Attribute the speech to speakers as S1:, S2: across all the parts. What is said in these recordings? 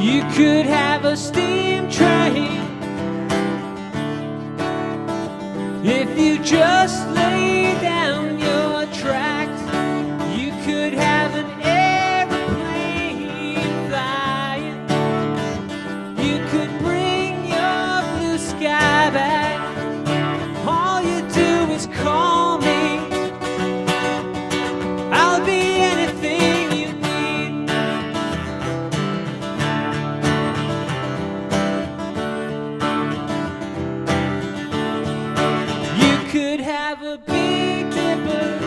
S1: You could have a steam train if you just lay down your tracks. You could have an airplane flying. You could bring your blue sky back. All you do is call me. I'll be anything you need. You could have a big dipper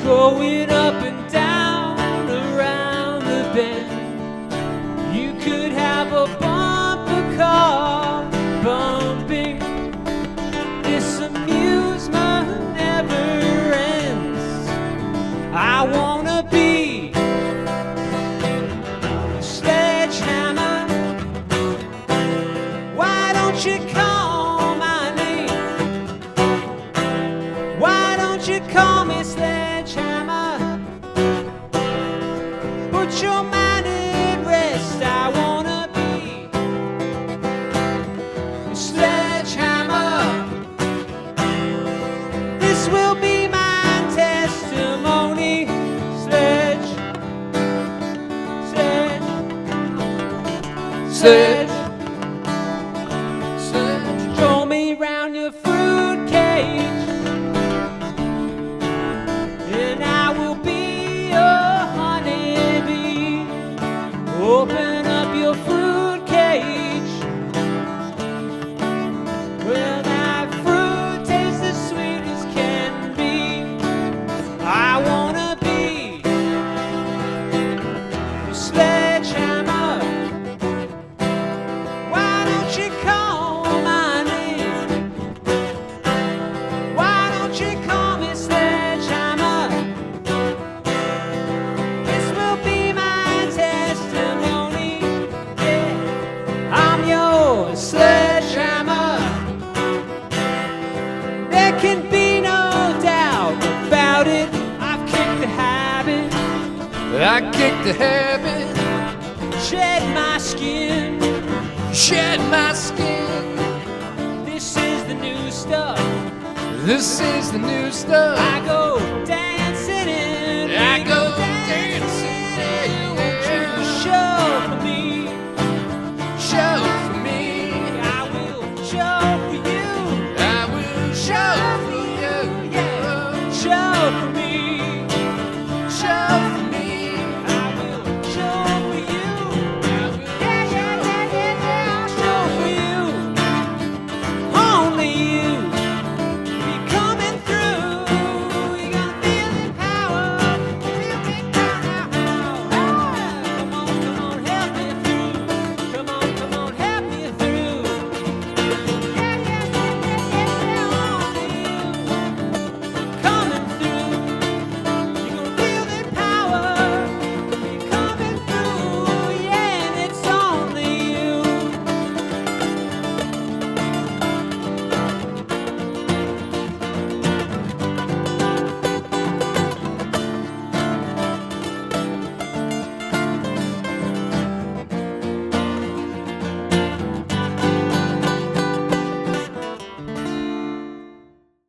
S1: going up and down around the bend. You could have a bumper car bumping. This amusement never ends. I wanna be a sledgehammer. Why don't you call my name? Why don't you call me Sledgehammer? Put your mind at rest. I wanna be a sledgehammer. This will be my testimony. Sledge, sledge, sledge, sledge. Throw me round your fruit cage, and I will be your honeybee. Open up your fruit cage. Well, that fruit tastes as sweet as can be. I wanna be a sledgehammer. Why don't you call my name? Why don't you call me Sledgehammer? This will be my testimony. Yeah, I'm your sledgehammer. There can be no doubt about it. I've kicked the habit.
S2: I kicked the habit,
S1: Shed my skin.
S2: shed my skin.
S1: This is the new stuff.
S2: This is the new stuff.
S1: I go dancing in.
S2: I go dancing in.
S1: Won't you show for me?
S2: Show for me.
S1: I will show for you.
S2: I will show for you.
S1: Yeah, show for me.